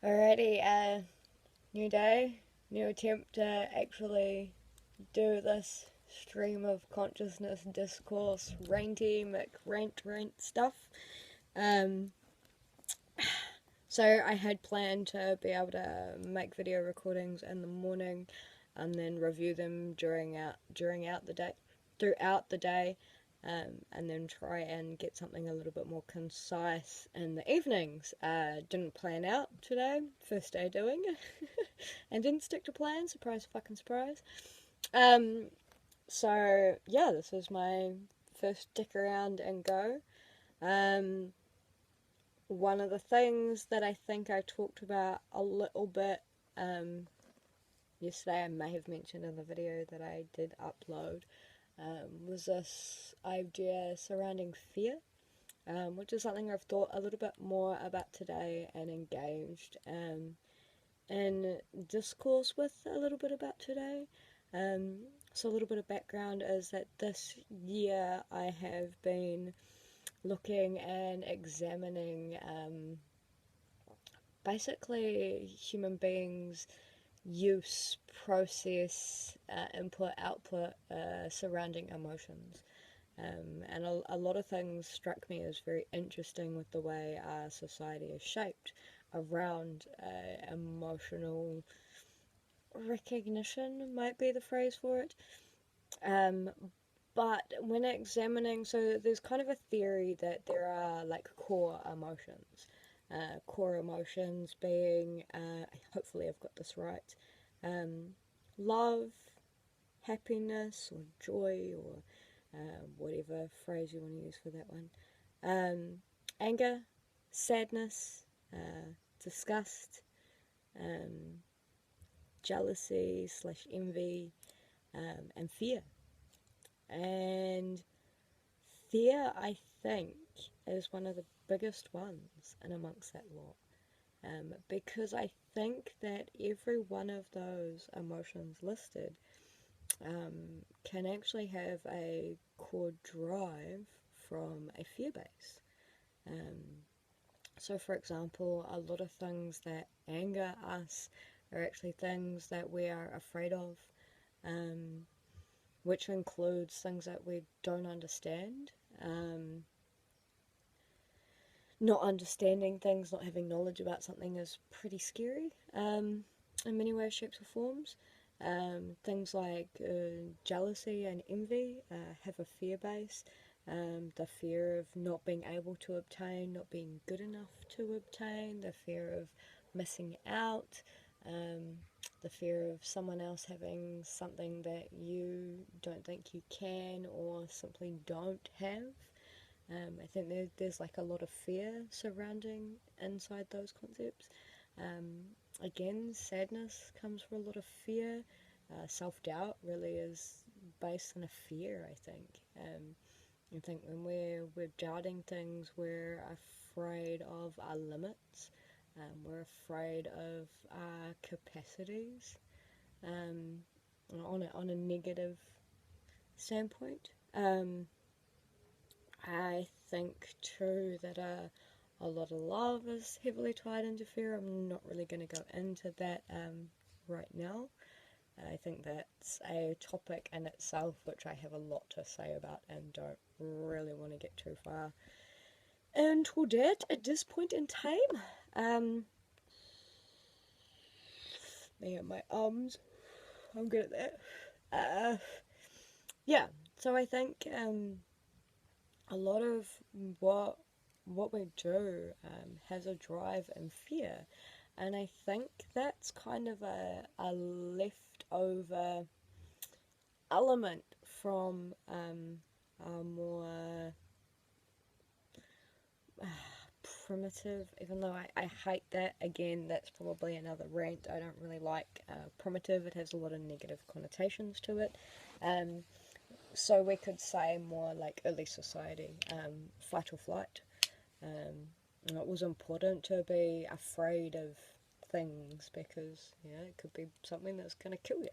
Alrighty, new day, new attempt to actually do this stream of consciousness discourse, rant stuff. Um, so I had planned to be able to make video recordings in the morning, and then review them throughout the day, and then try and get something a little bit more concise in the evenings. Didn't plan out today, first day doing it, and didn't stick to plan. Surprise, fucking surprise. Um, so yeah, this is my first dick around and go. Um, One of the things that I think I talked about a little bit yesterday, I may have mentioned in the video that I did upload, was this idea surrounding fear, which is something I've thought a little bit more about today and engaged in discourse with a little bit about today. So a little bit of background is that this year I have been looking and examining basically human beings' use, process, input, output surrounding emotions. And a lot of things struck me as very interesting with the way our society is shaped around emotional recognition, might be the phrase for it. Um, but when examining, so there's kind of a theory that there are like core emotions. Core emotions being, hopefully I've got this right, um, love, happiness, or joy, or whatever phrase you want to use for that one. Anger, sadness, disgust, um, jealousy/envy, and fear. And fear, I think, is one of the biggest ones in amongst that lot. Because I think that every one of those emotions listed can actually have a core drive from a fear base. Um, so, for example, a lot of things that anger us are actually things that we are afraid of, um, which includes things that we don't understand. Not understanding things, not having knowledge about something is pretty scary in many ways, shapes, or forms. Things like jealousy and envy have a fear base. The fear of not being able to obtain, not being good enough to obtain, the fear of missing out, the fear of someone else having something that you don't think you can or simply don't have. I think there's like a lot of fear surrounding inside those concepts. Again, sadness comes from a lot of fear. Self doubt really is based on a fear, I think. I think when we're doubting things, we're afraid of our limits. We're afraid of our capacities on a negative standpoint. I think too that a lot of love is heavily tied into fear. I'm not really going to go into that right now. I think that's a topic in itself which I have a lot to say about and don't really want to get too far into that at this point in time. My arms, I'm good at that. Yeah, so I think a lot of what we do has a drive and fear, and I think that's kind of a leftover element from a more primitive, even though I hate that. Again, that's probably another rant. I don't really like primitive. It has a lot of negative connotations to it. So we could say more like early society, fight or flight. And it was important to be afraid of things because it could be something that's going to kill you.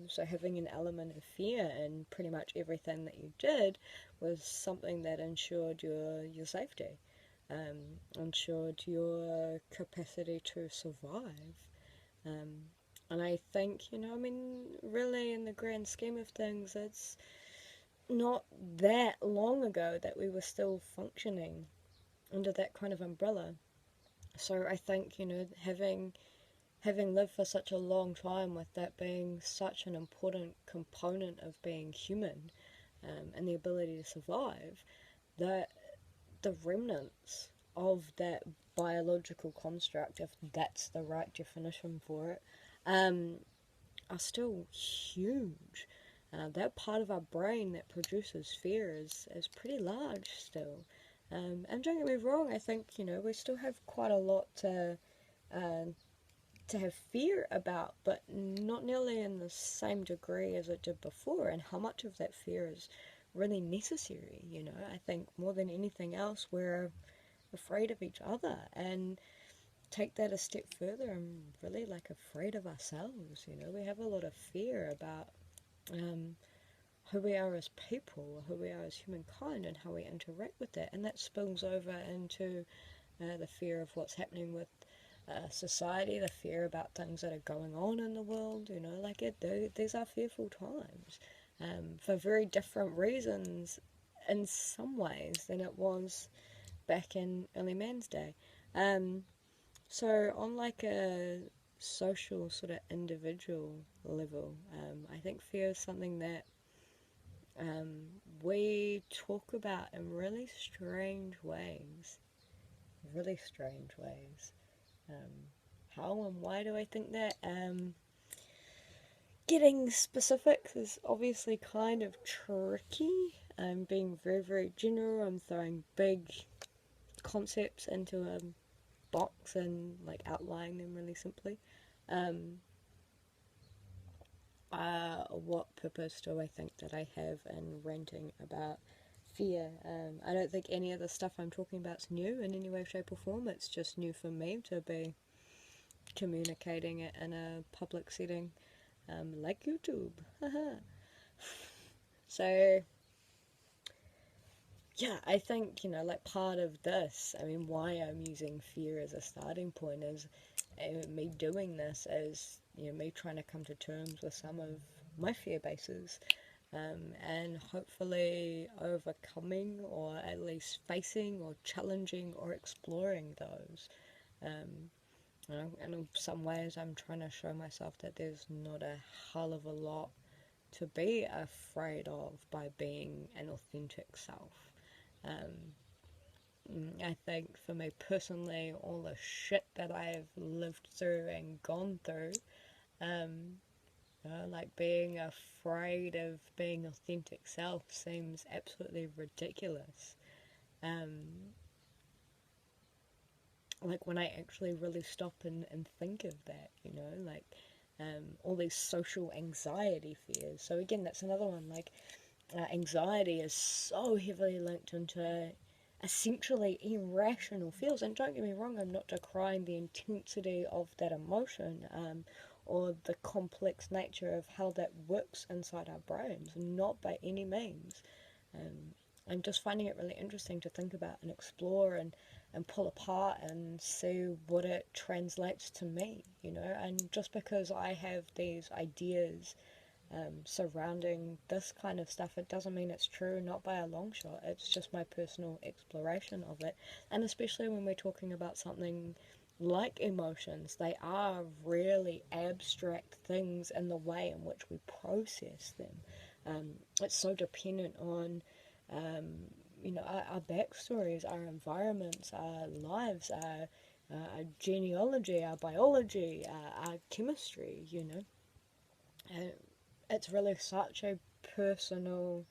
So having an element of fear in pretty much everything that you did was something that ensured your safety. ensured your capacity to survive. Um, and I think, I mean, really, in the grand scheme of things, it's not that long ago that we were still functioning under that kind of umbrella. So I think, having lived for such a long time with that being such an important component of being human, and the ability to survive, that the remnants of that biological construct, if that's the right definition for it, um, are still huge. That part of our brain that produces fear is pretty large still. And don't get me wrong, I think, we still have quite a lot uh, to have fear about, but not nearly in the same degree as it did before. And how much of that fear is really necessary, I think more than anything else, we're afraid of each other, and take that a step further, I'm really like afraid of ourselves. We have a lot of fear about um, who we are as people, who we are as humankind, and how we interact with that, and that spills over into the fear of what's happening with society, the fear about things that are going on in the world. These are fearful times, for very different reasons in some ways than it was back in early man's day. Um, so on like a social sort of individual level, I think fear is something that um, we talk about in really strange ways. Really strange ways. Um, how and why do I think that? Getting specifics is obviously kind of tricky. I'm being very, very general. I'm throwing big concepts into a box and like outlining them really simply. Um, what purpose do I think that I have in ranting about fear? I don't think any of the stuff I'm talking about is new in any way, shape, or form. It's just new for me to be communicating it in a public setting, like YouTube. So, yeah, I think, like part of this, I mean, why I'm using fear as a starting point is me doing this as, me trying to come to terms with some of my fear bases, and hopefully overcoming or at least facing or challenging or exploring those. Um, and in some ways, I'm trying to show myself that there's not a hell of a lot to be afraid of by being an authentic self. Um, I think for me personally, all the shit that I've lived through and gone through, um, like being afraid of being authentic self seems absolutely ridiculous. Um, like when I actually really stop and think of that, like all these social anxiety fears. So again, that's another one. Like anxiety is so heavily linked into essentially irrational feels. And don't get me wrong, I'm not decrying the intensity of that emotion, or the complex nature of how that works inside our brains, not by any means. Um, I'm just finding it really interesting to think about and explore and pull apart and see what it translates to me, And just because I have these ideas surrounding this kind of stuff, it doesn't mean it's true, not by a long shot. It's just my personal exploration of it. And especially when we're talking about something like emotions, they are really abstract things in the way in which we process them. It's so dependent on, um, our backstories, our environments, our lives, our genealogy, our biology, our chemistry, Uh, it's really such a personal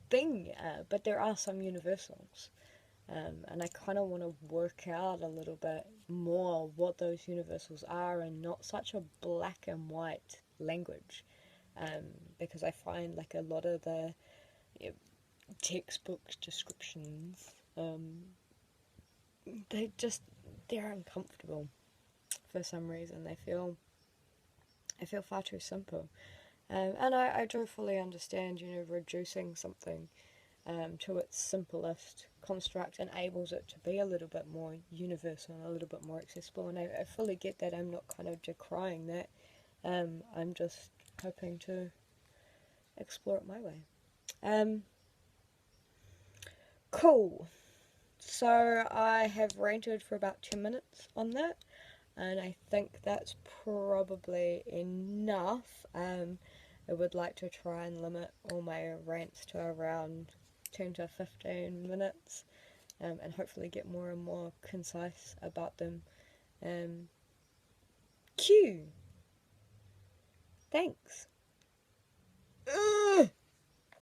thing, but there are some universals. And I kind of want to work out a little bit more what those universals are, and not such a black and white language. Um, because I find like a lot of the you know, textbook descriptions, they just, they're uncomfortable for some reason. I feel far too simple. And I do fully understand, reducing something to its simplest construct enables it to be a little bit more universal and a little bit more accessible. And I fully get that. I'm not kind of decrying that. I'm just hoping to explore it my way. Cool. So I have ranted for about 10 minutes on that, and I think that's probably enough. I would like to try and limit all my rants to around 10 to 15 minutes, and hopefully get more and more concise about them. Q. Thanks. Ugh.